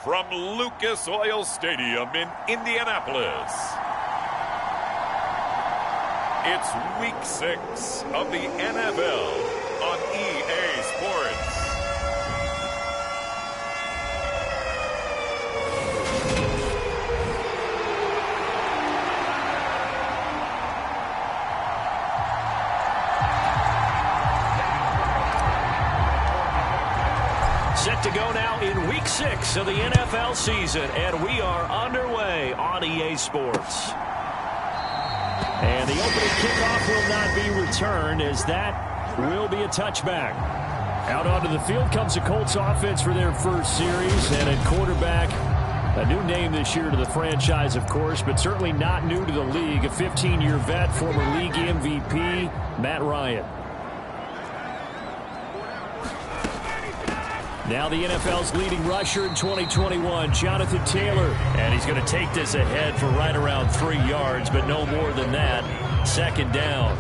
from Lucas Oil Stadium in Indianapolis. It's Week 6 of the NFL on EA Sports. Set to go now in Week 6 of the NFL season, and we are underway on EA Sports. And the opening kickoff will not be returned, as that will be a touchback. Out onto the field comes the Colts offense for their first series, and at quarterback, a new name this year to the franchise, of course, but certainly not new to the league. A 15-year vet, former league MVP, Matt Ryan. Now the NFL's leading rusher in 2021, Jonathan Taylor. And he's going to take this ahead for right around 3 yards, but no more than that. Second down.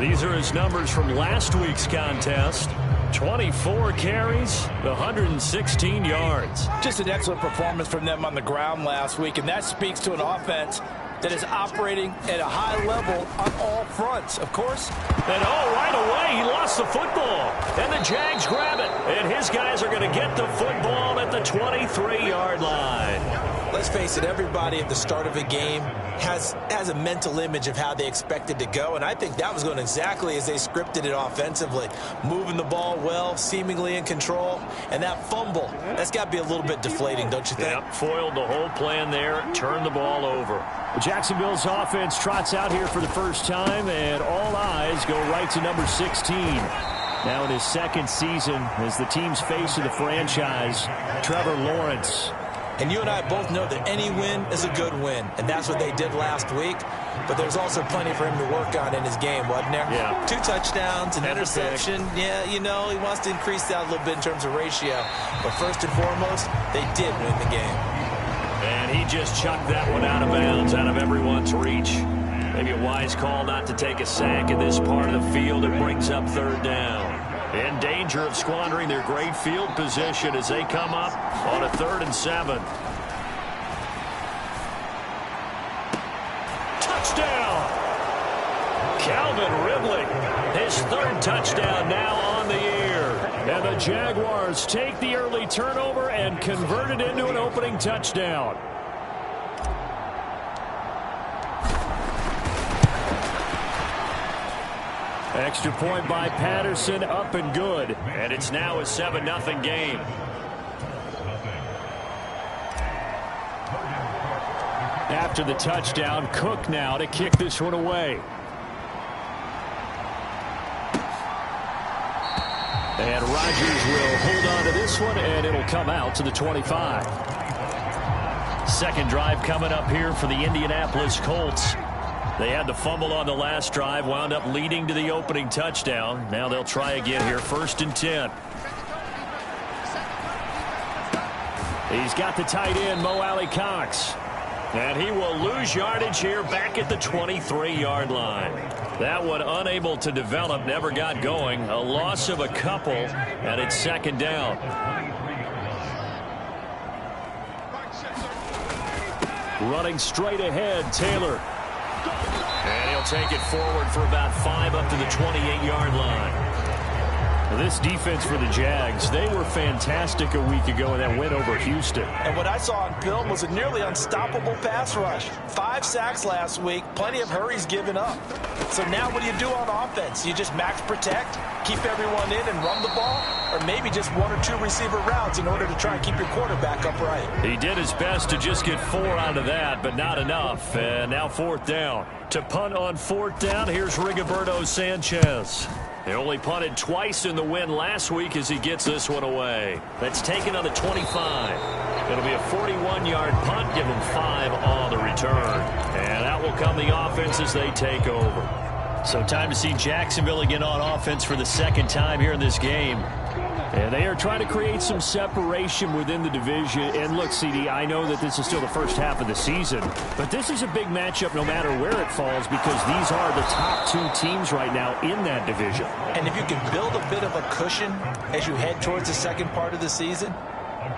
These are his numbers from last week's contest. 24 carries, 116 yards. Just an excellent performance from them on the ground last week, and that speaks to an offense that is operating at a high level on all fronts, of course. And right away, he lost the football. And the Jags grab it. And his guys are going to get the football at the 23-yard line. Let's face it, everybody at the start of a game has a mental image of how they expect it to go, and I think that was going exactly as they scripted it offensively. Moving the ball well, seemingly in control, and that fumble, that's got to be a little bit deflating, don't you think? Yep, foiled the whole plan there, turned the ball over. Jacksonville's offense trots out here for the first time, and all eyes go right to number 16. Now in his second season as the team's face of the franchise, Trevor Lawrence. And you and I both know that any win is a good win, and that's what they did last week. But there's also plenty for him to work on in his game, wasn't there? Yeah. 2 touchdowns, an interception. Yeah, you know, he wants to increase that a little bit in terms of ratio. But first and foremost, they did win the game. And he just chucked that one out of bounds, out of everyone's reach. Maybe a wise call not to take a sack in this part of the field. It brings up third down. In danger of squandering their great field position as they come up on a 3rd and 7. Touchdown! Calvin Ridley, his 3rd touchdown now on the year. And the Jaguars take the early turnover and convert it into an opening touchdown. Extra point by Patterson, up and good. And it's now a 7-0 game. After the touchdown, Cook now to kick this one away. And Rodgers will hold on to this one, and it'll come out to the 25. Second drive coming up here for the Indianapolis Colts. They had the fumble on the last drive, wound up leading to the opening touchdown. Now they'll try again here, 1st and 10. He's got the tight end, Mo Alley-Cox. And he will lose yardage here back at the 23-yard line. That one unable to develop, never got going. A loss of a couple, and it's 2nd down. Running straight ahead, Taylor. And he'll take it forward for about 5 up to the 28-yard line. This defense for the Jags, they were fantastic a week ago in that win over Houston. And what I saw on film was a nearly unstoppable pass rush. 5 sacks last week, plenty of hurries given up. So now what do you do on offense? You just max protect, keep everyone in and run the ball, or maybe just 1 or 2 receiver routes in order to try and keep your quarterback upright? He did his best to just get 4 out of that, but not enough. And now 4th down. To punt on 4th down, here's Rigoberto Sanchez. They only punted twice in the win last week as he gets this one away. That's taken on the 25. It'll be a 41-yard punt, give him 5 on the return. And that will come the offense as they take over. So time to see Jacksonville again on offense for the 2nd time here in this game. And they are trying to create some separation within the division. And look, CD, I know that this is still the first half of the season, but this is a big matchup no matter where it falls, because these are the top 2 teams right now in that division. And if you can build a bit of a cushion as you head towards the second part of the season,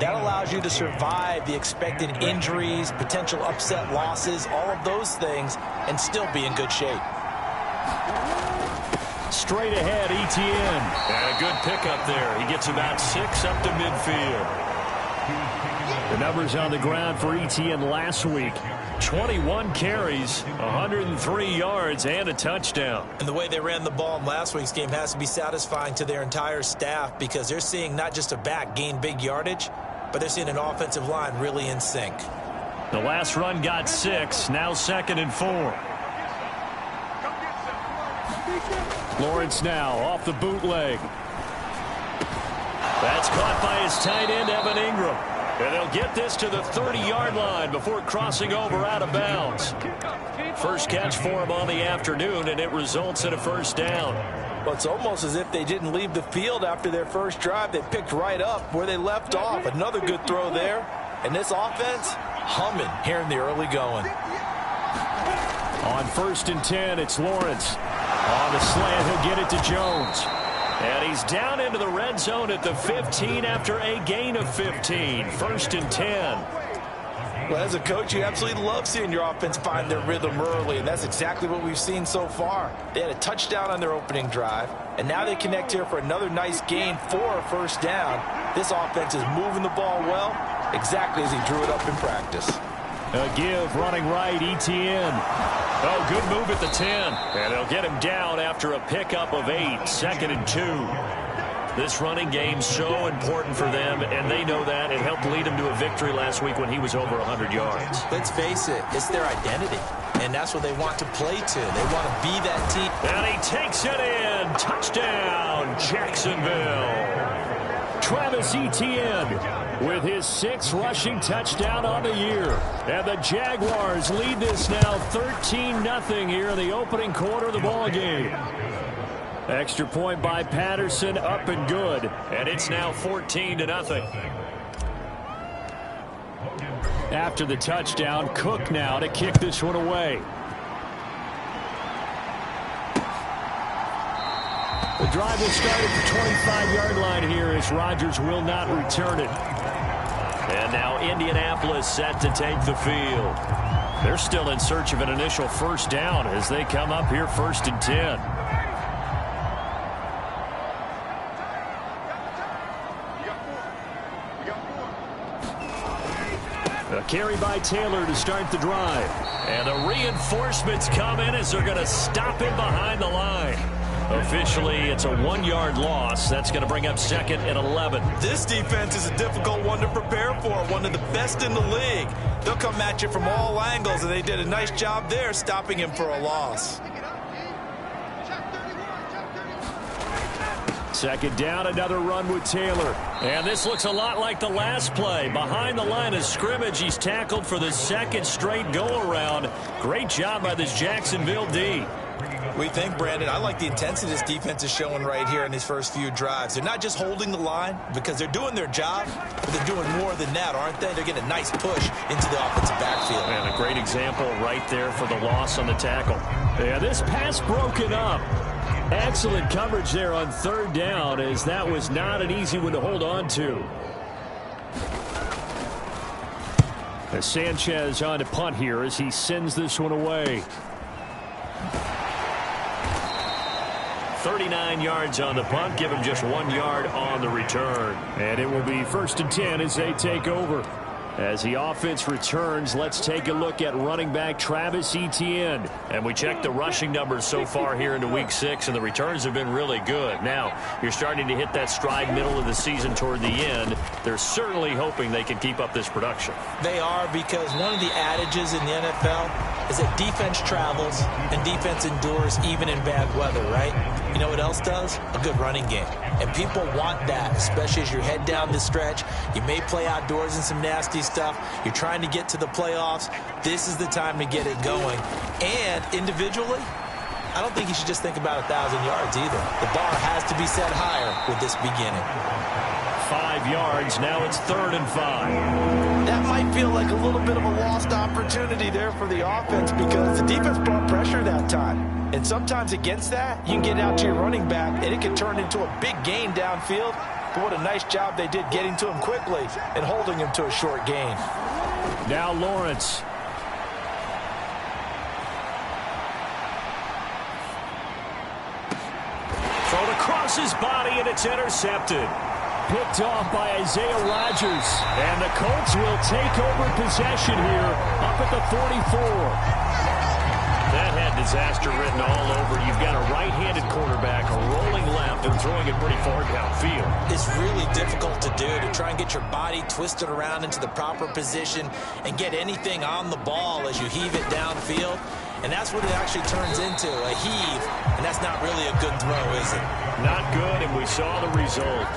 That allows you to survive the expected injuries, potential upset losses, all of those things, and still be in good shape. Straight ahead, Etienne. And a good pickup there. He gets about 6 up to midfield. The numbers on the ground for Etienne last week: 21 carries, 103 yards, and a touchdown. And the way they ran the ball in last week's game has to be satisfying to their entire staff, because they're seeing not just a back gain big yardage, but they're seeing an offensive line really in sync. The last run got 6, now 2nd and 4. Lawrence now off the bootleg. That's caught by his tight end, Evan Ingram. And they'll get this to the 30-yard line before crossing over out of bounds. First catch for him on the afternoon, and it results in a first down. Well, it's almost as if they didn't leave the field after their first drive. They picked right up where they left off. Another good throw there. And this offense, humming here in the early going. On 1st and 10, it's Lawrence. On the slant, he'll get it to Jones. And he's down into the red zone at the 15 after a gain of 15. 1st and 10. Well, as a coach, you absolutely love seeing your offense find their rhythm early, and that's exactly what we've seen so far. They had a touchdown on their opening drive, and now they connect here for another nice gain for a first down. This offense is moving the ball well, exactly as he drew it up in practice. A give running right, Etienne. Oh, good move at the 10. And they'll get him down after a pickup of 8, 2nd and 2. This running game's so important for them, and they know that. It helped lead them to a victory last week when he was over 100 yards. Let's face it, it's their identity, and that's what they want to play to. They want to be that team. And he takes it in. Touchdown, Jacksonville. Travis Etienne with his 6th rushing touchdown on the year. And the Jaguars lead this now 13-0 here in the opening quarter of the ball game. Extra point by Patterson, up and good. And it's now 14-0. After the touchdown, Cook now to kick this one away. The drive will start at the 25-yard line here as Rodgers will not return it. And now Indianapolis set to take the field. They're still in search of an initial first down as they come up here 1st and 10. A carry by Taylor to start the drive. And the reinforcements come in as they're going to stop him behind the line. Officially, it's a 1-yard loss. That's going to bring up 2nd and 11. This defense is a difficult one to prepare for, one of the best in the league. They'll come at you from all angles, and they did a nice job there stopping him for a loss. 2nd down, another run with Taylor. And this looks a lot like the last play. Behind the line of scrimmage, he's tackled for the 2nd straight go-around. Great job by this Jacksonville D. We think, Brandon, I like the intensity this defense is showing right here in these first few drives. They're not just holding the line because they're doing their job, but they're doing more than that, aren't they? They're getting a nice push into the offensive backfield. And a great example right there for the loss on the tackle. Yeah, this pass broken up. Excellent coverage there on 3rd down, as that was not an easy one to hold on to. As Sanchez on to punt here as he sends this one away. 39 yards on the punt, give him just 1 yard on the return. And it will be 1st and 10 as they take over. As the offense returns, let's take a look at running back Travis Etienne. And we checked the rushing numbers so far here into Week 6, and the returns have been really good. Now, you're starting to hit that stride middle of the season toward the end. They're certainly hoping they can keep up this production. They are, because one of the adages in the NFL is that defense travels and defense endures even in bad weather, right? You know what else does? A good running game. And people want that, especially as you head down the stretch. You may play outdoors in some nasty stuff. You're trying to get to the playoffs. This is the time to get it going. And individually, I don't think you should just think about 1,000 yards either. The bar has to be set higher with this beginning. 5 yards. Now it's 3rd and 5. That might feel like a little bit of a lost opportunity there for the offense because the defense brought pressure that time. And sometimes against that, you can get out to your running back, and it can turn into a big gain downfield. but what a nice job they did getting to him quickly and holding him to a short gain. Now Lawrence. Thrown across his body, and it's intercepted. Picked off by Isaiah Rodgers. And the Colts will take over possession here up at the 44. That had disaster written all over. You've got a right-handed quarterback, a rolling left, and throwing it pretty far downfield. It's really difficult to do, to try and get your body twisted around into the proper position and get anything on the ball as you heave it downfield. And that's what it actually turns into, a heave. And that's not really a good throw, is it? Not good, and we saw the result.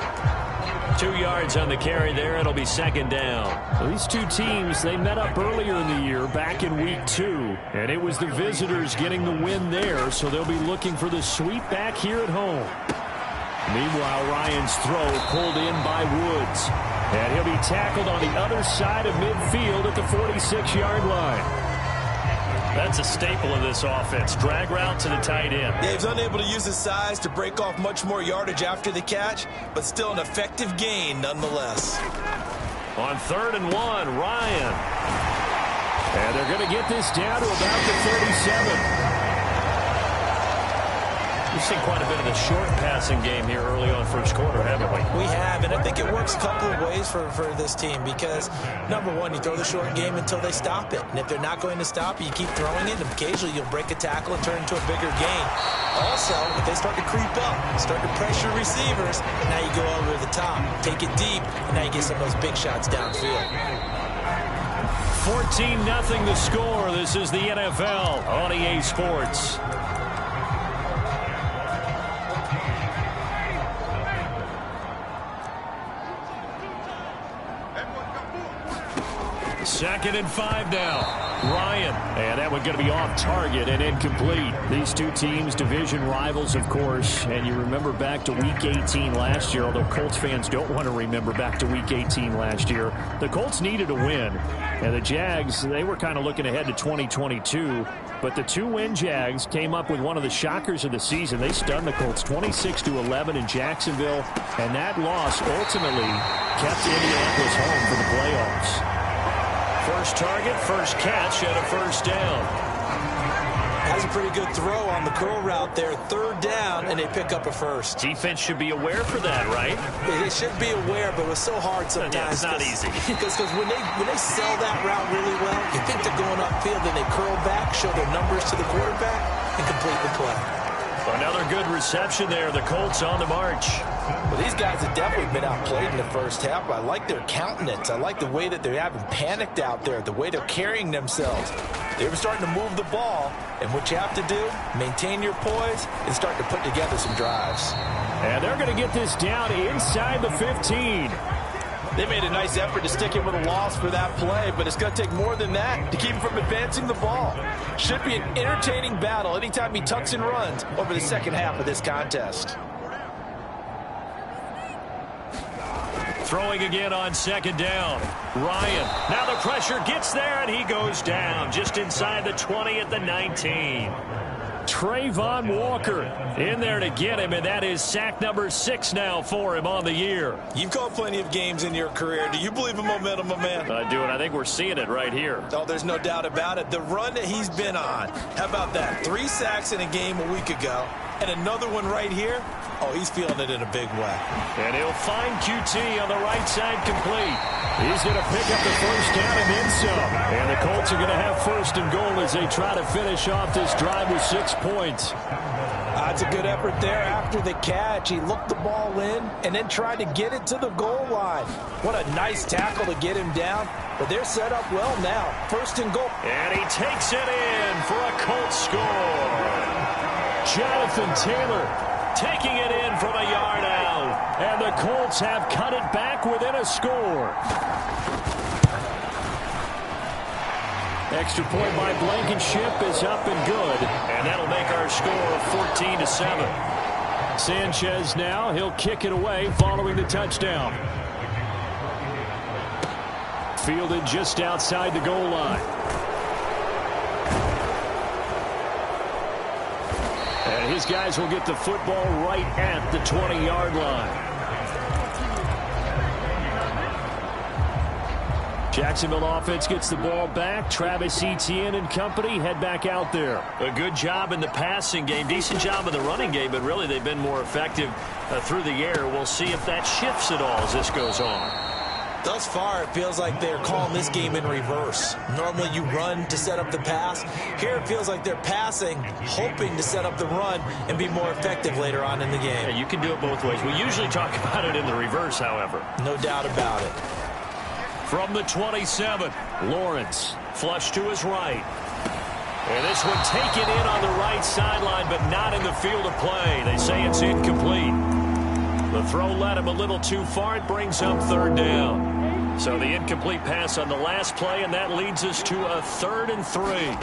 2 yards on the carry there. It'll be second down. Well, these two teams, they met up earlier in the year, back in week 2. And it was the visitors getting the win there, so they'll be looking for the sweep back here at home. Meanwhile, Ryan's throw pulled in by Woods. And he'll be tackled on the other side of midfield at the 46-yard line. That's a staple of this offense. Drag route to the tight end. Yeah, he's unable to use his size to break off much more yardage after the catch, but still an effective gain nonetheless. On 3rd and 1, Ryan. And they're going to get this down to about the 37. We've seen quite a bit of the short passing game here early on first quarter, haven't we? We have, and I think it works a couple of ways for this team because, number one, you throw the short game until they stop it. And if they're not going to stop it, you keep throwing it, and occasionally you'll break a tackle and turn into a bigger gain. Also, if they start to creep up, start to pressure receivers, now you go over the top, take it deep, and now you get some of those big shots downfield. 14-0 the score. This is the NFL on EA Sports. Second and 5 now. Ryan. And that one going to be off target and incomplete. These two teams, division rivals, of course. And you remember back to Week 18 last year, although Colts fans don't want to remember back to Week 18 last year. The Colts needed a win. And the Jags, they were kind of looking ahead to 2022. But the two-win Jags came up with one of the shockers of the season. They stunned the Colts 26-11 in Jacksonville. And that loss ultimately kept Indianapolis home for the playoffs. First target, first catch, and a first down. Has a pretty good throw on the curl route there. 3rd down, and they pick up a first. Defense should be aware for that, right? They should be aware, but it's so hard sometimes. Yeah, it's not easy. Because when they sell that route really well, you think they're going upfield, then they curl back, show their numbers to the quarterback, and complete the play. Another good reception there. The Colts on the march. Well, these guys have definitely been outplayed in the first half. I like their countenance. I like the way that they haven't panicked out there, the way they're carrying themselves. They were starting to move the ball, and what you have to do, maintain your poise and start to put together some drives. And they're going to get this down inside the 15. They made a nice effort to stick him with a loss for that play, but it's going to take more than that to keep him from advancing the ball. Should be an entertaining battle anytime he tucks and runs over the second half of this contest. Throwing again on second down. Ryan. Now the pressure gets there, and he goes down just inside the 20 at the 19. Trayvon Walker in there to get him, and that is sack number 6 now for him on the year. You've called plenty of games in your career. Do you believe in momentum, my man? I do, and I think we're seeing it right here. Oh, there's no doubt about it. The run that he's been on. How about that? 3 sacks in a game a week ago, and another one right here. Oh, he's feeling it in a big way. And he'll find QT on the right side complete. He's going to pick up the first down and then some. And the Colts are going to have first and goal as they try to finish off this drive with 6 points. That's a good effort there after the catch. He looked the ball in and then tried to get it to the goal line. What a nice tackle to get him down. But they're set up well now. First and goal. And he takes it in for a Colts score. Jonathan Taylor taking it in from a yard out. And the Colts have cut it back within a score. Extra point by Blankenship is up and good. And that'll make our score 14-7. Sanchez now, he'll kick it away following the touchdown. Fielded just outside the goal line. And his guys will get the football right at the 20-yard line. Jacksonville offense gets the ball back. Travis Etienne and company head back out there. A good job in the passing game. Decent job in the running game, but really they've been more effective through the air. We'll see if that shifts at all as this goes on. Thus far, it feels like they're calling this game in reverse. Normally you run to set up the pass. Here it feels like they're passing, hoping to set up the run and be more effective later on in the game. Yeah, you can do it both ways. We usually talk about it in the reverse, however. No doubt about it. From the 27, Lawrence, flush to his right. And this one taken in on the right sideline, but not in the field of play. They say it's incomplete. The throw led him a little too far. It brings up third down. So the incomplete pass on the last play, and that leads us to a 3rd and 3.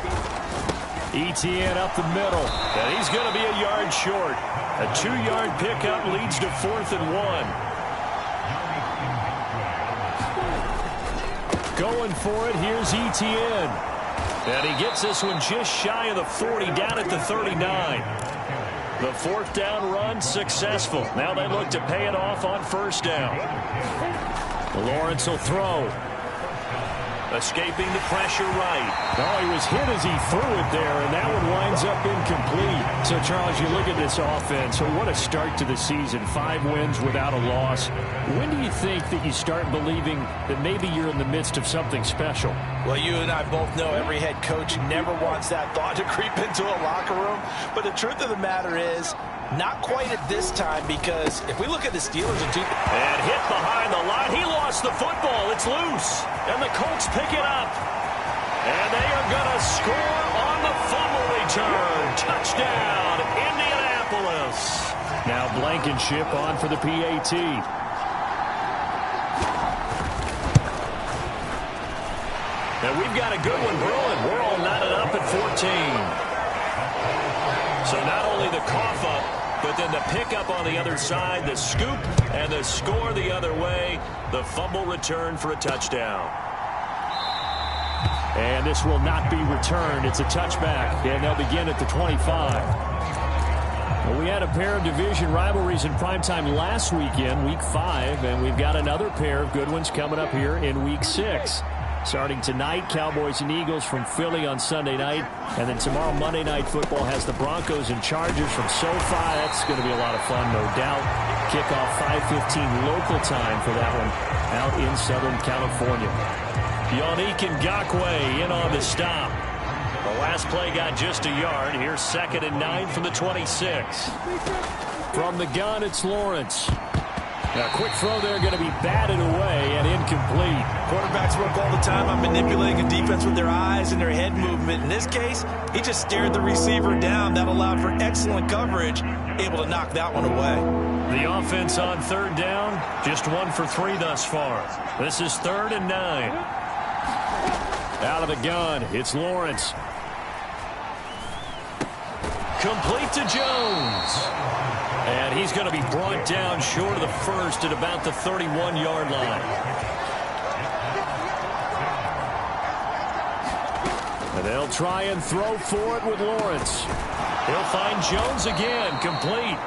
Etienne up the middle, and he's going to be a yard short. A 2-yard pickup leads to 4th and 1. Going for it, here's Etienne. And he gets this one just shy of the 40, down at the 39. The 4th down run successful. Now they look to pay it off on 1st down. Lawrence will throw. Escaping the pressure right. Oh, he was hit as he threw it there, and that one winds up incomplete. So, Charles, you look at this offense. What a start to the season. 5 wins without a loss. When do you think that you start believing that maybe you're in the midst of something special? Well, you and I both know every head coach never wants that thought to creep into a locker room. But the truth of the matter is, not quite at this time, because if we look at the Steelers and hit behind the line, he lost the football. It's loose, and the Colts pick it up, and they are going to score on the fumble return. Touchdown, Indianapolis. Now Blankenship on for the PAT. And we've got a good one brewing. We're all knotted up at 14. So not only the cough up, but then the pickup on the other side, the scoop, and the score the other way. The fumble return for a touchdown. And this will not be returned. It's a touchback, and they'll begin at the 25. Well, we had a pair of division rivalries in primetime last weekend, Week 5, and we've got another pair of good ones coming up here in Week 6. Starting tonight, Cowboys and Eagles from Philly on Sunday night. And then tomorrow, Monday Night Football has the Broncos and Chargers from SoFi. That's going to be a lot of fun, no doubt. Kickoff 5:15 local time for that one out in Southern California. Yannick Ngakoue in on the stop. The last play got just a yard. Here's 2nd and 9 from the 26. From the gun, it's Lawrence. Now, a quick throw there, going to be batted away and incomplete. Quarterbacks work all the time on manipulating a defense with their eyes and their head movement. In this case, he just stared the receiver down. That allowed for excellent coverage, able to knock that one away. The offense on 3rd down, just 1 for 3 thus far. This is 3rd and 9. Out of the gun, it's Lawrence. Complete to Jones. And he's going to be brought down short of the first at about the 31-yard line. And they'll try and throw for it with Lawrence. He'll find Jones again, complete.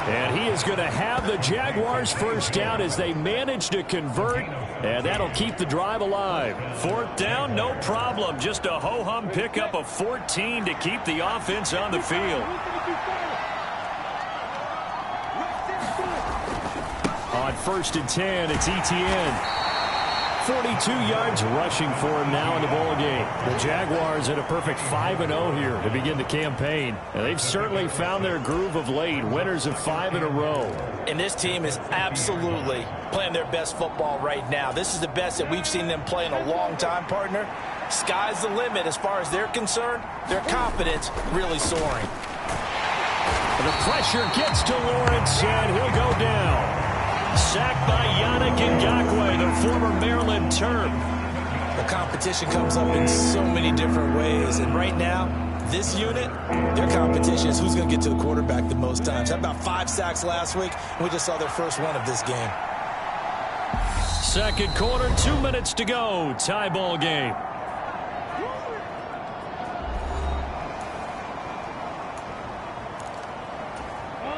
And he is going to have the Jaguars' first down as they manage to convert. And that'll keep the drive alive. 4th down, no problem. Just a ho-hum pickup of 14 to keep the offense on the field. On 1st and 10, it's Etienne. 42 yards rushing for him now in the ball game. The Jaguars at a perfect 5-0 here to begin the campaign. And they've certainly found their groove of late. Winners of 5 in a row. And this team is absolutely playing their best football right now. This is the best that we've seen them play in a long time, partner. Sky's the limit as far as they're concerned. Their confidence really soaring. The pressure gets to Lawrence, and he'll go down. Sacked by Yannick Ngakoue, the former Maryland Terp. The competition comes up in so many different ways. And right now, this unit, their competition is who's going to get to the quarterback the most times. Had about 5 sacks last week, and we just saw their first one of this game. 2nd quarter, 2 minutes to go. Tie ball game.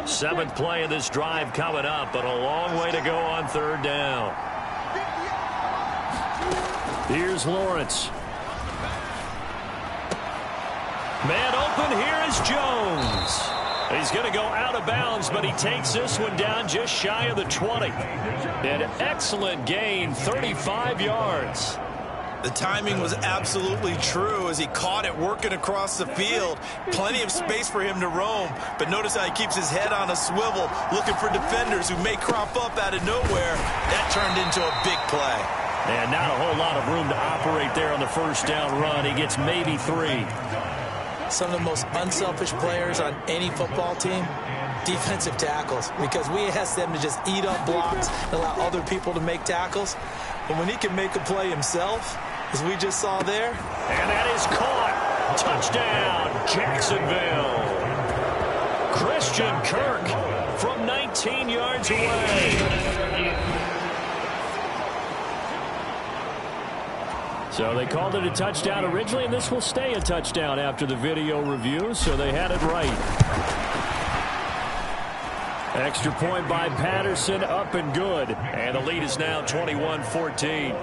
Seventh play of this drive coming up, but a long way to go on 3rd down. Here's Lawrence. Man open, here is Jones. He's going to go out of bounds, but he takes this one down just shy of the 20. An excellent gain, 35 yards. The timing was absolutely true as he caught it working across the field. Plenty of space for him to roam, but notice how he keeps his head on a swivel, looking for defenders who may crop up out of nowhere. That turned into a big play. And not a whole lot of room to operate there on the first down run. He gets maybe 3. Some of the most unselfish players on any football team, defensive tackles, because we ask them to just eat up blocks and allow other people to make tackles. But when he can make a play himself, as we just saw there. And that is caught. Touchdown, Jacksonville. Christian Kirk from 19 yards away. So they called it a touchdown originally, and this will stay a touchdown after the video review, so they had it right. Extra point by Patterson, up and good. And the lead is now 21-14.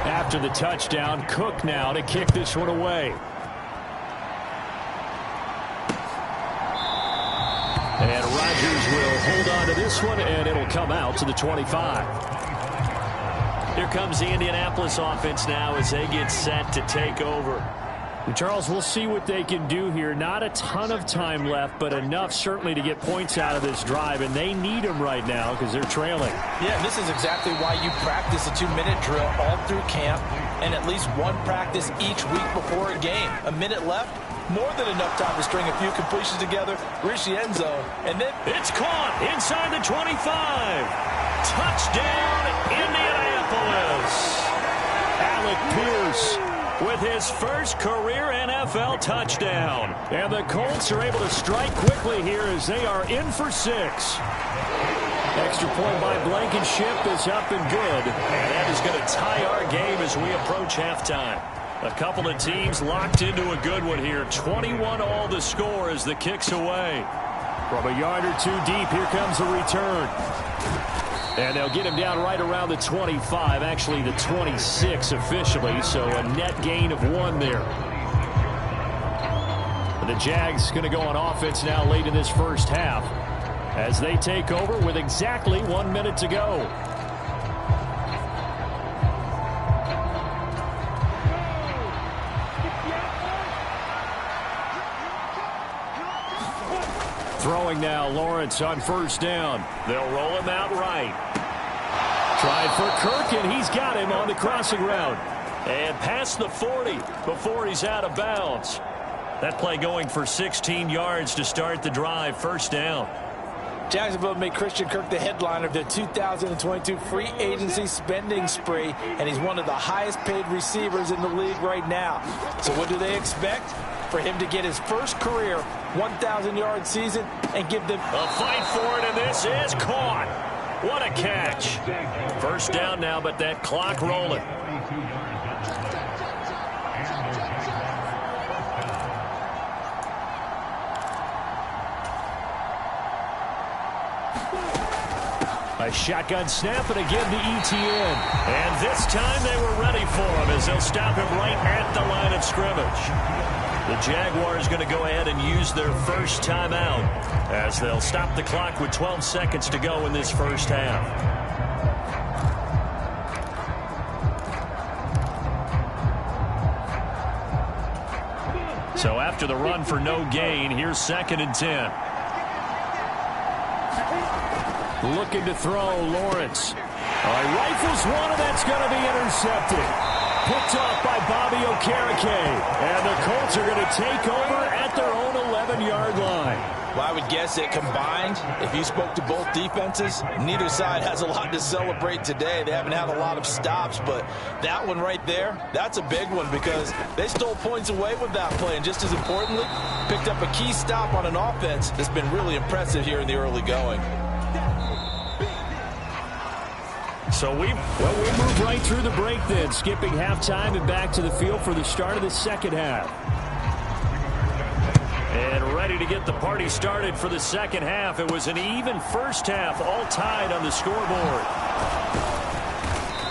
After the touchdown, Cook now to kick this one away. And Rodgers will hold on to this one, and it'll come out to the 25. Here comes the Indianapolis offense now as they get set to take over. And Charles, we'll see what they can do here. Not a ton of time left, but enough certainly to get points out of this drive, and they need them right now because they're trailing. Yeah, this is exactly why you practice a 2-minute drill all through camp and at least one practice each week before a game. A minute left, more than enough time to string a few completions together, reach the end zone, and then it's caught inside the 25. Touchdown, Indianapolis. Alec Pierce with his first career NFL touchdown. And the Colts are able to strike quickly here as they are in for 6. Extra point by Blankenship is up and good. And that is going to tie our game as we approach halftime. A couple of teams locked into a good one here. 21-all the score as the kick's away. From a yard or two deep, here comes a return. And they'll get him down right around the 25, actually the 26 officially, so a net gain of 1 there. The Jags going to go on offense now late in this first half as they take over with exactly 1 minute to go. Throwing now, Lawrence on first down. They'll roll him out right. Tried for Kirk, and he's got him on the crossing route. And past the 40 before he's out of bounds. That play going for 16 yards to start the drive. First down. Jacksonville made Christian Kirk the headliner of their 2022 free agency spending spree, and he's one of the highest paid receivers in the league right now. So what do they expect? For him to get his first career 1,000-yard season and give them a fight for it, and this is caught. What a catch. First down now, but that clock rolling. A shotgun snap, and again to Etienne. And this time they were ready for him as they'll stop him right at the line of scrimmage. The Jaguars going to go ahead and use their first timeout as they'll stop the clock with 12 seconds to go in this first half. So after the run for no gain, here's 2nd and 10. Looking to throw, Lawrence. Rifles one, and that's going to be intercepted. Picked off by Bobby Okereke. And the Colts are going to take over at their own 11-yard line. Well, I would guess that combined, if you spoke to both defenses, neither side has a lot to celebrate today. They haven't had a lot of stops, but that one right there, that's a big one because they stole points away with that play. And just as importantly, picked up a key stop on an offense that's been really impressive here in the early going. So we move right through the break then, skipping halftime and back to the field for the start of the second half. And ready ready to get the party started for the second half. It was an even first half, all tied on the scoreboard.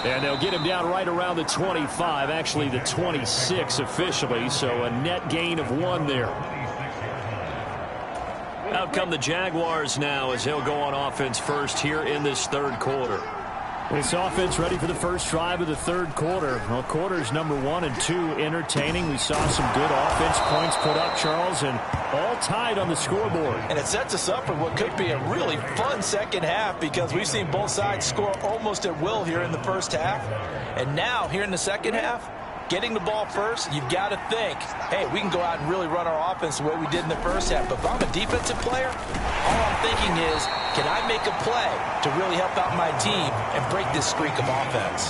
And they'll get him down right around the 25, actually the 26 officially, so a net gain of 1 there. Out come the Jaguars now as they'll go on offense first here in this third quarter. This offense ready for the first drive of the third quarter. Well, quarters number 1 and 2 entertaining. We saw some good offense points put up, Charles, and all tied on the scoreboard. And it sets us up for what could be a really fun second half because we've seen both sides score almost at will here in the first half. And now here in the second half, getting the ball first, you've got to think, hey, we can go out and really run our offense the way we did in the first half. But if I'm a defensive player, all I'm thinking is, can I make a play to really help out my team and break this streak of offense?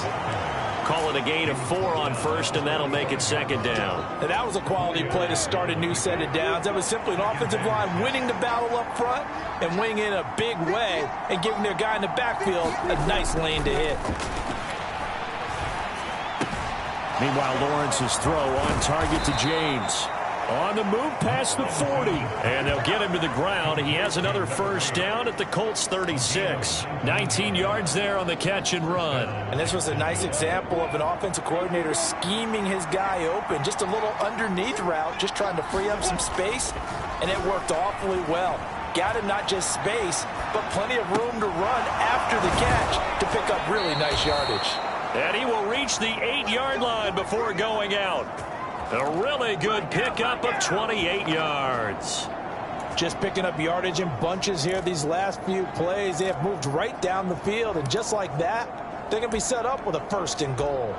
Call it a gain of 4 on first, and that'll make it second down. And that was a quality play to start a new set of downs. That was simply an offensive line winning the battle up front and winning it in a big way and giving their guy in the backfield a nice lane to hit. Meanwhile, Lawrence's throw on target to James. On the move past the 40. And they'll get him to the ground. He has another first down at the Colts 36. 19 yards there on the catch and run. And this was a nice example of an offensive coordinator scheming his guy open. Just a little underneath route, just trying to free up some space. And it worked awfully well. Got him not just space, but plenty of room to run after the catch to pick up really nice yardage. And he will reach the 8-yard line before going out. A really good pickup of 28 yards. Just picking up yardage in bunches here these last few plays. They have moved right down the field, and just like that, they're going to be set up with a 1st and goal.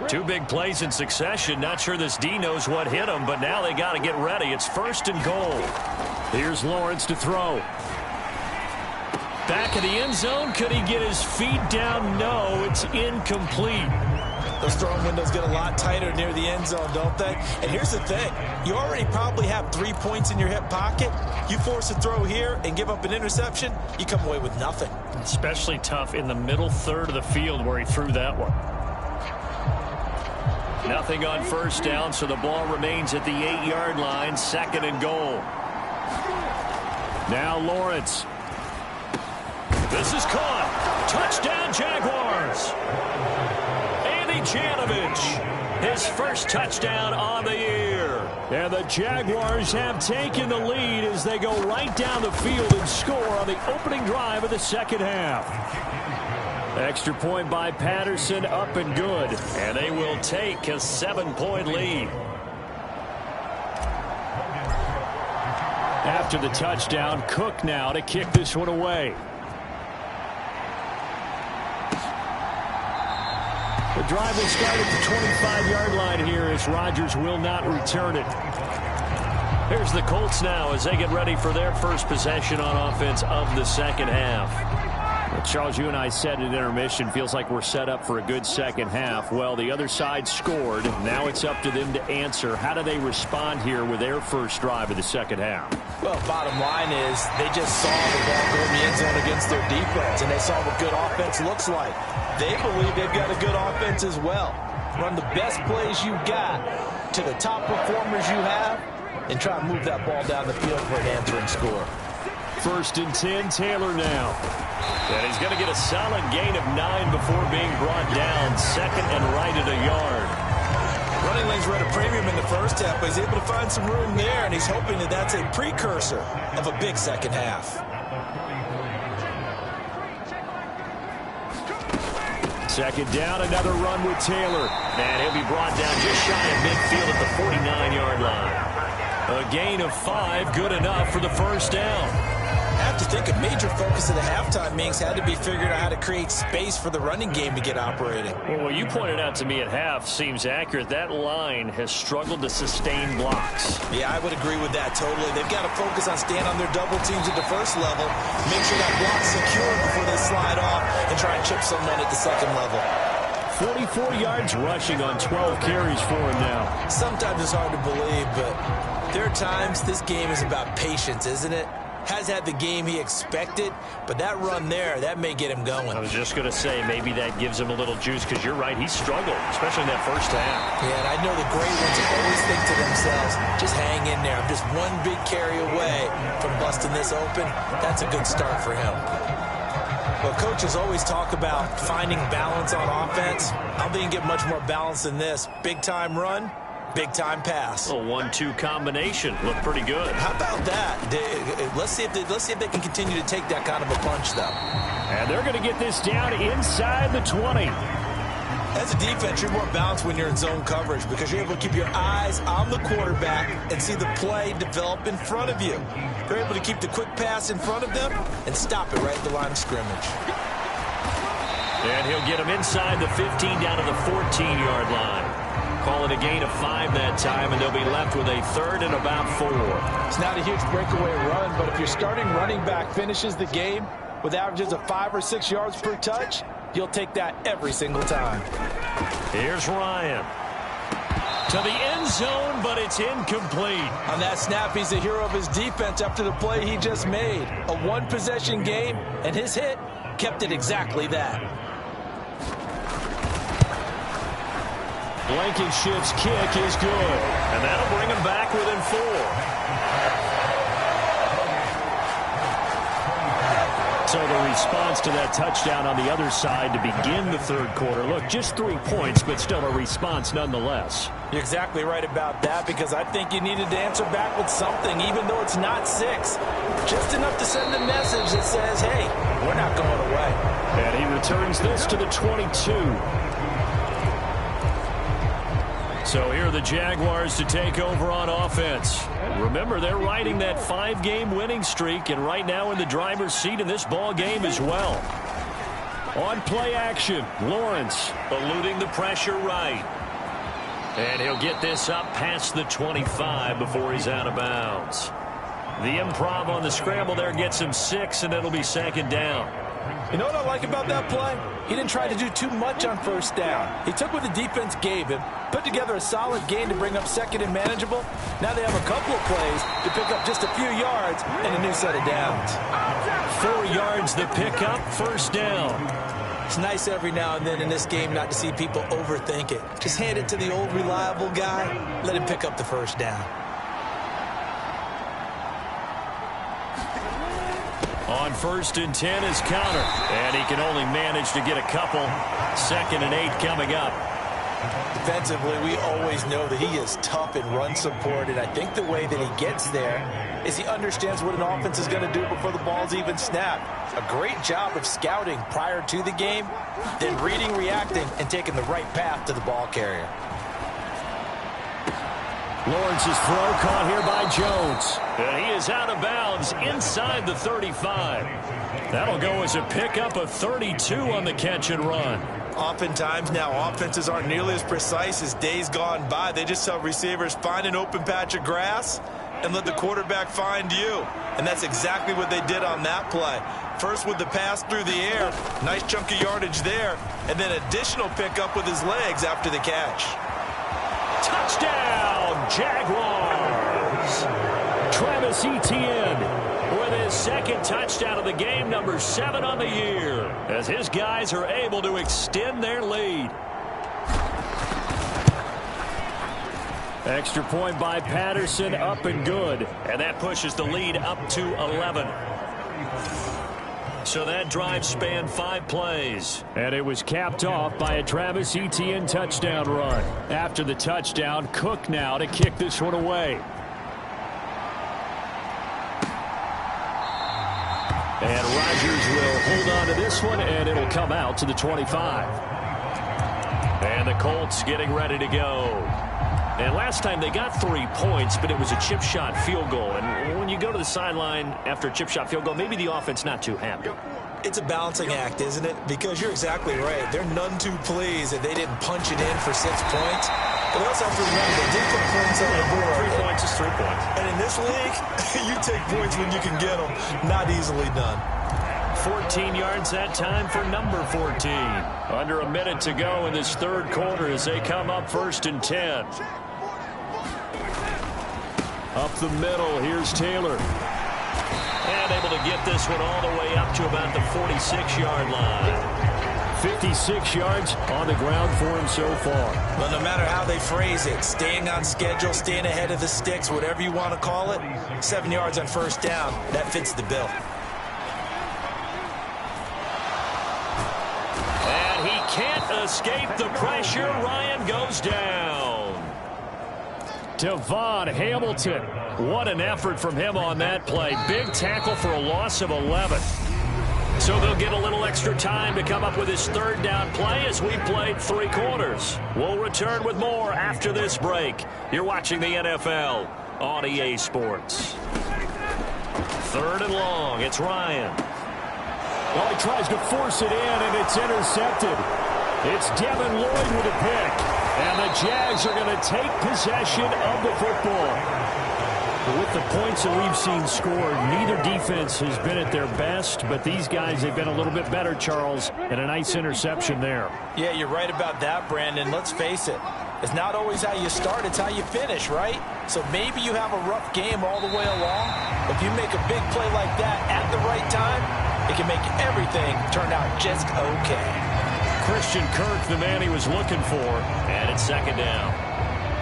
2 big plays in succession. Not sure this D knows what hit him, but now they got to get ready. It's 1st and goal. Here's Lawrence to throw. Back in the end zone. Could he get his feet down? No, it's incomplete. Those throwing windows get a lot tighter near the end zone, don't they? And here's the thing. You already probably have 3 points in your hip pocket. You force a throw here and give up an interception, you come away with nothing. Especially tough in the middle third of the field where he threw that one. Nothing on first down, so the ball remains at the 8-yard line. 2nd and goal. Now Lawrence. This is caught. Touchdown, Jaguars. Andy Janovich, his first touchdown on the year. And the Jaguars have taken the lead as they go right down the field and score on the opening drive of the second half. Extra point by Patterson, up and good. And they will take a 7-point lead. After the touchdown, Cook now to kick this one away. The drive will start at the 25-yard line here as Rodgers will not return it. Here's the Colts now as they get ready for their first possession on offense of the second half. Well, Charles, you and I said at intermission, feels like we're set up for a good second half. Well, the other side scored. Now it's up to them to answer. How do they respond here with their first drive of the second half? Well, bottom line is they just saw the ball go in the end zone against their defense, and they saw what good offense looks like. They believe they've got a good offense as well. Run the best plays you got to the top performers you have and try and move that ball down the field for an answering score. 1st and 10, Taylor now. And he's going to get a solid gain of 9 before being brought down. 2nd and right at a yard. Running lanes were at a premium in the first half, but he's able to find some room there, and he's hoping that that's a precursor of a big second half. 2nd down, another run with Taylor. And he'll be brought down just shy of midfield at the 49-yard line. A gain of 5, good enough for the first down. I have to think a major focus of the halftime meetings had to be figuring out how to create space for the running game to get operating. Well, what you pointed out to me at half seems accurate. That line has struggled to sustain blocks. Yeah, I would agree with that totally. They've got to focus on staying on their double teams at the first level, make sure that block's secure before they slide off and try and chip someone at the second level. 44 yards rushing on 12 carries for him now. Sometimes it's hard to believe, but there are times this game is about patience, isn't it? has had the game he expected, but that run there, that may get him going. I was just going to say, maybe that gives him a little juice, because you're right, he struggled, especially in that first half. Yeah, and I know the great ones always think to themselves, just hang in there. I'm just one big carry away from busting this open. That's a good start for him. Well, coaches always talk about finding balance on offense. I don't think you can get much more balance than this. Big-time run, big-time pass. A 1-2 combination. Looked pretty good. How about that? Let's see if they can continue to take that kind of a punch, though. And they're going to get this down inside the 20. As a defense, you're more balanced when you're in zone coverage because you're able to keep your eyes on the quarterback and see the play develop in front of you. They're able to keep the quick pass in front of them and stop it right at the line of scrimmage. And he'll get him inside the 15 down to the 14-yard line. Call it a gain of 5 that time, and they'll be left with a 3rd and about 4. It's not a huge breakaway run, but if your starting running back finishes the game with averages of 5 or 6 yards per touch, you'll take that every single time. Here's Ryan. To the end zone, but it's incomplete. On that snap, he's the hero of his defense after the play he just made. A one-possession game, and his hit kept it exactly that. Blankenship's kick is good. And that'll bring him back within 4. So the response to that touchdown on the other side to begin the 3rd quarter. Look, just 3 points, but still a response nonetheless. You're exactly right about that because I think you needed to answer back with something, even though it's not 6. Just enough to send a message that says, hey, we're not going away. And he returns this to the 22. So here are the Jaguars to take over on offense. Remember, they're riding that 5-game winning streak, and right now in the driver's seat in this ball game as well. On play action, Lawrence eluding the pressure right. And he'll get this up past the 25 before he's out of bounds. The improv on the scramble there gets him 6, and it'll be 2nd down. You know what I like about that play? He didn't try to do too much on 1st down. He took what the defense gave him, put together a solid gain to bring up 2nd and manageable. Now they have a couple of plays to pick up just a few yards and a new set of downs. 4 yards the pickup, 1st down. It's nice every now and then in this game not to see people overthink it. Just hand it to the old reliable guy, let him pick up the 1st down. On 1st and 10 is counter. And he can only manage to get a couple. 2nd and 8 coming up. Defensively, we always know that he is tough in run support, and I think the way that he gets there is he understands what an offense is going to do before the ball's even snapped. A great job of scouting prior to the game, then reading, reacting, and taking the right path to the ball carrier. Lawrence's throw caught here by Jones. And he is out of bounds inside the 35. That'll go as a pickup of 32 on the catch and run. Oftentimes now offenses aren't nearly as precise as days gone by. They just tell receivers, find an open patch of grass and let the quarterback find you. And that's exactly what they did on that play. First with the pass through the air, nice chunk of yardage there, and then additional pickup with his legs after the catch. Touchdown, Jaguars! Travis Etienne with his 2nd touchdown of the game, number 7 on the year, as his guys are able to extend their lead. Extra point by Patterson, up and good. And that pushes the lead up to 11. So that drive spanned 5 plays. And it was capped off by a Travis Etienne touchdown run. After the touchdown, Cook now to kick this one away. And Rodgers will hold on to this one, and it'll come out to the 25. And the Colts getting ready to go. And last time they got 3 points, but it was a chip shot field goal. And when you go to the sideline after a chip shot field goal, maybe the offense not too happy. It's a balancing act, isn't it? Because you're exactly right. They're none too pleased that they didn't punch it in for 6 points. But they also have to remember they did put points on the board. 3 points is 3 points. And in this league, you take points when you can get them. Not easily done. 14 yards that time for number 14. Under a minute to go in this 3rd quarter as they come up 1st and 10. Up the middle, here's Taylor. And able to get this one all the way up to about the 46-yard line. 56 yards on the ground for him so far. Well, no matter how they phrase it, staying on schedule, staying ahead of the sticks, whatever you want to call it, 7 yards on first down, that fits the bill. And he can't escape the pressure. Ryan goes down. Devon Hamilton. What an effort from him on that play. Big tackle for a loss of 11. So they'll get a little extra time to come up with his third down play as we played 3 quarters. We'll return with more after this break. You're watching the NFL on EA Sports. 3rd and long. It's Ryan. Well, he tries to force it in, and it's intercepted. It's Devin Lloyd with a pick. And the Jags are going to take possession of the football. With the points that we've seen scored, neither defense has been at their best, but these guys, they've been a little bit better, Charles, and a nice interception there. Yeah, you're right about that, Brandon. Let's face it. It's not always how you start, it's how you finish, right? So maybe you have a rough game all the way along. If you make a big play like that at the right time, it can make everything turn out just okay. Christian Kirk, the man he was looking for, and it's 2nd down.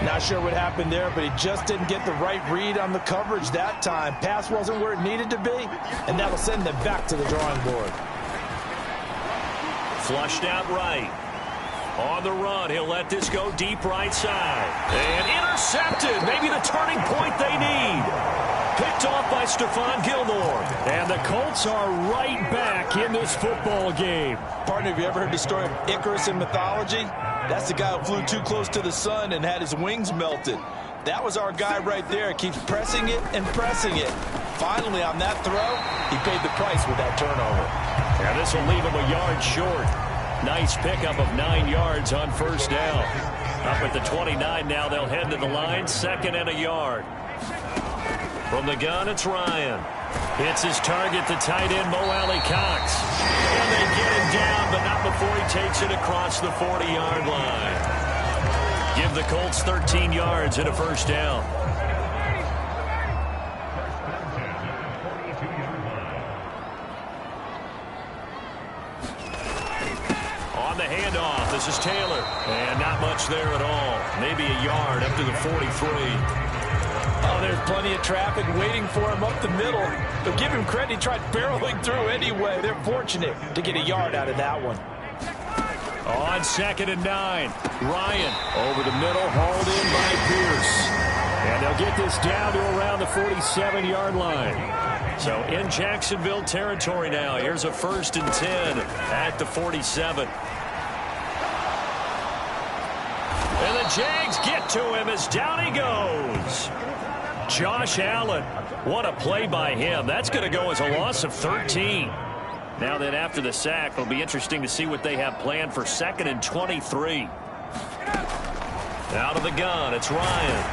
Not sure what happened there, but he just didn't get the right read on the coverage that time. Pass wasn't where it needed to be, and that'll send them back to the drawing board. Flushed out right. On the run, he'll let this go deep right side. And intercepted. Maybe the turning point they need. Picked off by Stephon Gilmore. And the Colts are right back in this football game. Partner, have you ever heard the story of Icarus in mythology? That's the guy who flew too close to the sun and had his wings melted. That was our guy right there. Keeps pressing it and pressing it. Finally, on that throw, he paid the price with that turnover. And this will leave him a yard short. Nice pickup of 9 yards on first down. Up at the 29 now, they'll head to the line. 2nd and a yard. From the gun, it's Ryan. Hits his target, the tight end, Mo Alley-Cox. And they get him down, but not before he takes it across the 40-yard line. Give the Colts 13 yards and a first down. On the handoff, this is Taylor. And not much there at all. Maybe a yard up to the 43. Oh, there's plenty of traffic waiting for him up the middle. But give him credit, he tried barreling through anyway. They're fortunate to get a yard out of that one. On 2nd and 9, Ryan over the middle, hauled in by Pierce. And they'll get this down to around the 47-yard line. So in Jacksonville territory now. Here's a 1st and 10 at the 47. And the Jags get to him as down he goes. Josh Allen, what a play by him. That's going to go as a loss of 13. Now then, after the sack, it'll be interesting to see what they have planned for 2nd and 23. Out of the gun, it's Ryan.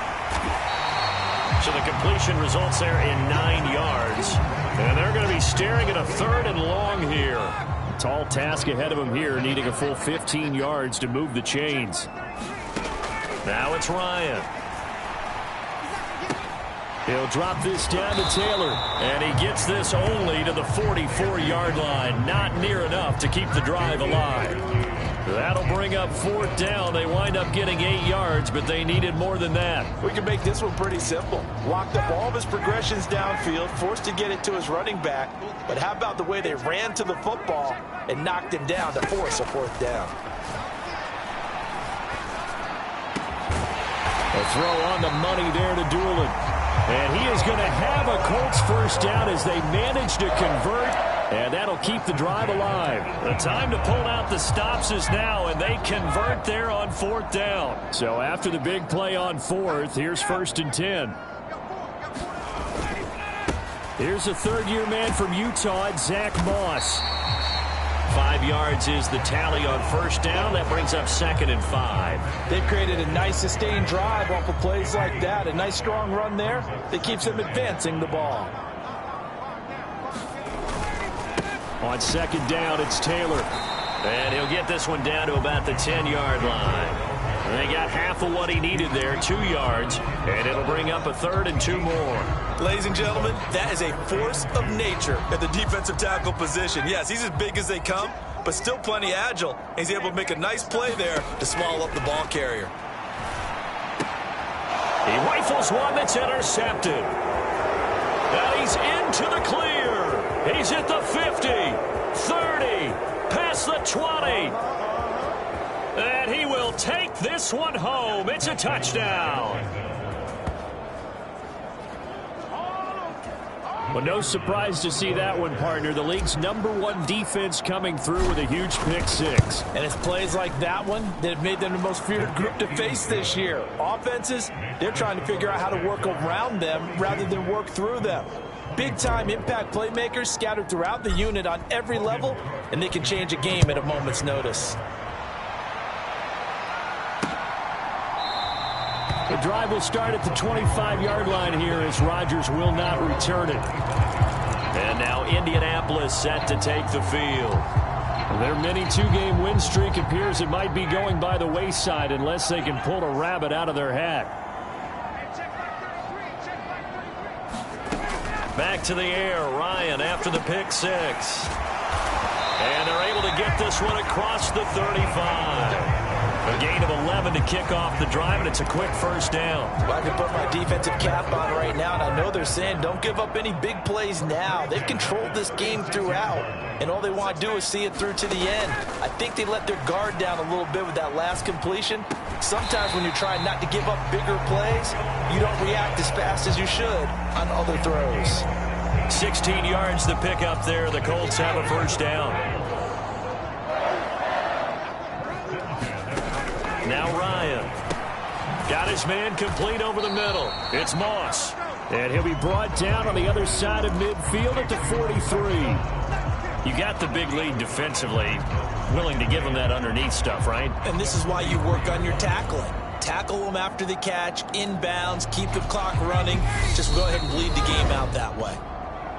So the completion results there in 9 yards. And they're going to be staring at a 3rd and long here. Tall task ahead of him here, needing a full 15 yards to move the chains. Now it's Ryan. He'll drop this down to Taylor. And he gets this only to the 44-yard line. Not near enough to keep the drive alive. That'll bring up 4th down. They wind up getting 8 yards, but they needed more than that. We can make this one pretty simple. Locked up all of his progressions downfield, forced to get it to his running back. But how about the way they ran to the football and knocked him down to force a 4th down? A throw on the money there to Doolin. And he is going to have a Colts first down as they manage to convert. And that'll keep the drive alive. The time to pull out the stops is now, and they convert there on 4th down. So after the big play on 4th, here's 1st and 10. Here's a 3rd-year man from Utah, Zach Moss. 5 yards is the tally on first down. That brings up 2nd and 5. They've created a nice sustained drive off of plays like that. A nice strong run there that keeps them advancing the ball. On 2nd down, it's Taylor. And he'll get this one down to about the 10-yard line. They got half of what he needed there, 2 yards, and it'll bring up a 3rd and 2 more. Ladies and gentlemen, that is a force of nature at the defensive tackle position. Yes, he's as big as they come, but still plenty agile. He's able to make a nice play there to swallow up the ball carrier. He rifles one that's intercepted. And he's into the clear. He's at the 50, 30, past the 20. And he will take this one home. It's a touchdown. Well, no surprise to see that one, partner. The league's #1 defense coming through with a huge pick six. And it's plays like that one that have made them the most feared group to face this year. Offenses, they're trying to figure out how to work around them rather than work through them. Big-time impact playmakers scattered throughout the unit on every level, and they can change a game at a moment's notice. The drive will start at the 25-yard line here as Rodgers will not return it. And now Indianapolis set to take the field. Their mini 2-game win streak appears it might be going by the wayside unless they can pull a rabbit out of their hat. Back to the air, Ryan after the pick six. And they're able to get this one across the 35. A gain of 11 to kick off the drive, and it's a quick first down. Well, I can put my defensive cap on right now, and I know they're saying don't give up any big plays now. They've controlled this game throughout, and all they want to do is see it through to the end. I think they let their guard down a little bit with that last completion. Sometimes when you're trying not to give up bigger plays, you don't react as fast as you should on other throws. 16 yards to pick up there. The Colts have a first down. Now Ryan. Got his man complete over the middle. It's Moss. And he'll be brought down on the other side of midfield at the 43. You got the big lead defensively. Willing to give him that underneath stuff, right? And this is why you work on your tackling. Tackle them after the catch, inbounds, keep the clock running. Just go ahead and bleed the game out that way.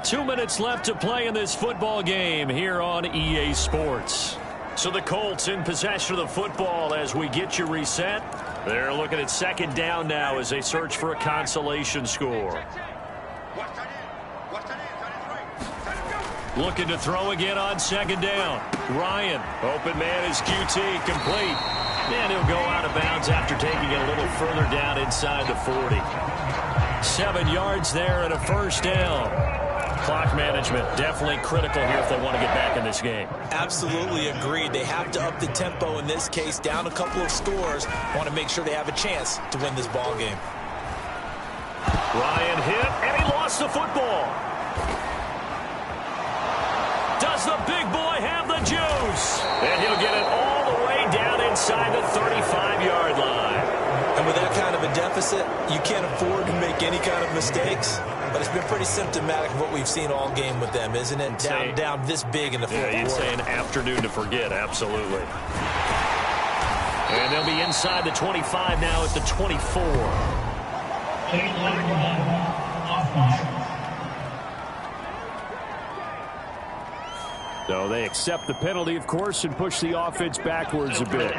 2 minutes left to play in this football game here on EA Sports. So the Colts in possession of the football as we get you reset. They're looking at second down now as they search for a consolation score. Looking to throw again on second down. Ryan, open man is QT, complete. And he'll go out of bounds after taking it a little further down inside the 40. 7 yards there and a first down. Clock management definitely critical here if they want to get back in this game. Absolutely agreed. They have to up the tempo in this case, down a couple of scores. Want to make sure they have a chance to win this ball game. Ryan hit, and he lost the football. Does the big boy have the juice? And he'll get it all the way down inside the 35-yard line. And with that kind of a deficit, you can't afford to make any kind of mistakes. But it's been pretty symptomatic of what we've seen all game with them, isn't it? Down this big in the fourth quarter. You'd say an afternoon to forget, absolutely. And they'll be inside the 25 now at the 24. So they accept the penalty, of course, and push the offense backwards a bit.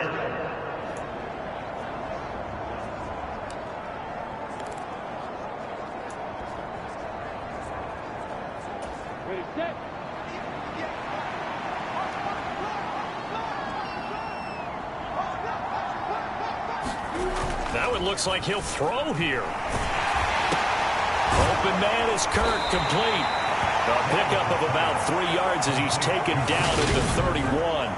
That one looks like he'll throw here. Open man is Kirk, complete. A pickup of about 3 yards as he's taken down at the 31.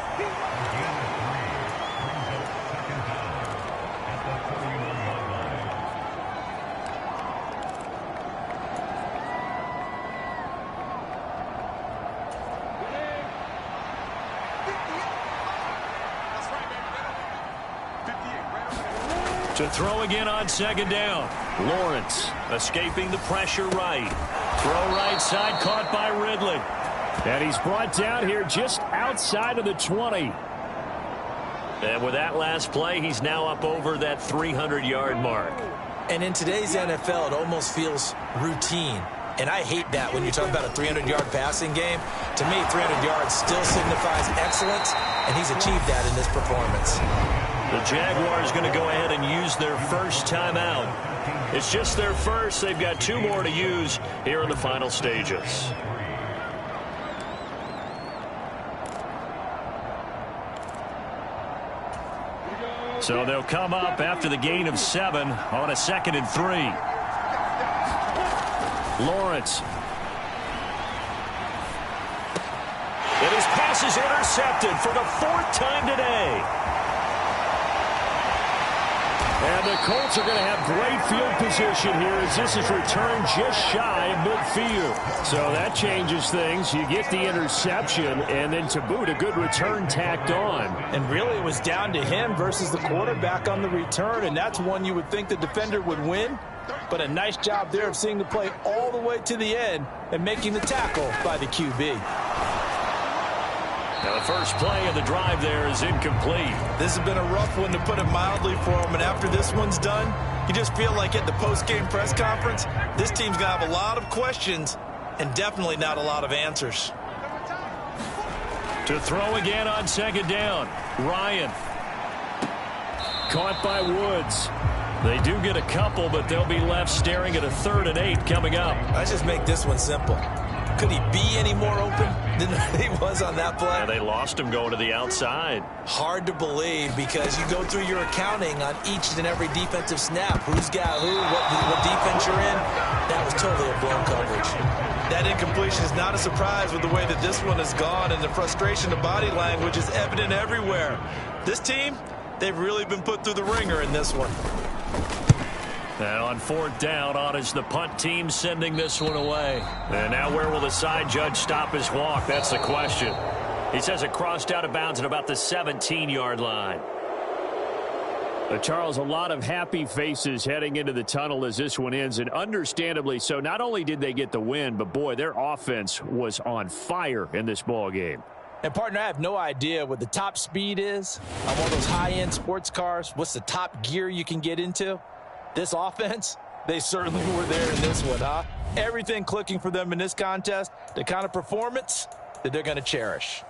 To throw again on second down. Lawrence escaping the pressure right. Throw right side caught by Ridley. And he's brought down here just outside of the 20. And with that last play, he's now up over that 300-yard mark. And in today's NFL, it almost feels routine. And I hate that when you talk about a 300-yard passing game. To me, 300 yards still signifies excellence, and he's achieved that in this performance. The Jaguars going to go ahead and use their first timeout. It's just their first. They've got 2 more to use here in the final stages. So they'll come up after the gain of 7 on a 2nd and 3. Lawrence. And his pass is intercepted for the 4th time today. And the Colts are going to have great field position here as this is returned just shy of midfield. So that changes things. You get the interception, and then to boot, a good return tacked on. And really it was down to him versus the quarterback on the return, and that's one you would think the defender would win. But a nice job there of seeing the play all the way to the end and making the tackle by the QB. Now the first play of the drive there is incomplete. This has been a rough one, to put it mildly, for him. And after this one's done, you just feel like at the post-game press conference, this team's going to have a lot of questions and definitely not a lot of answers. To throw again on 2nd down. Ryan. Caught by Woods. They do get a couple, but they'll be left staring at a 3rd and 8 coming up. Let's just make this one simple. Could he be any more open than he was on that play? Yeah, they lost him going to the outside. Hard to believe, because you go through your accounting on each and every defensive snap. Who's got who, what defense you're in. That was totally a blown coverage. That incompletion is not a surprise with the way that this one has gone, and the frustration of body language is evident everywhere. This team, they've really been put through the ringer in this one. And on 4th down, on is the punt team sending this one away. And now where will the side judge stop his walk? That's the question. He says it crossed out of bounds at about the 17-yard line. Charles, a lot of happy faces heading into the tunnel as this one ends, and understandably so. Not only did they get the win, but boy, their offense was on fire in this ball game. And, partner, I have no idea what the top speed is on one of those high-end sports cars. What's the top gear you can get into? This offense, they certainly were there in this one, huh? Everything clicking for them in this contest, the kind of performance that they're going to cherish.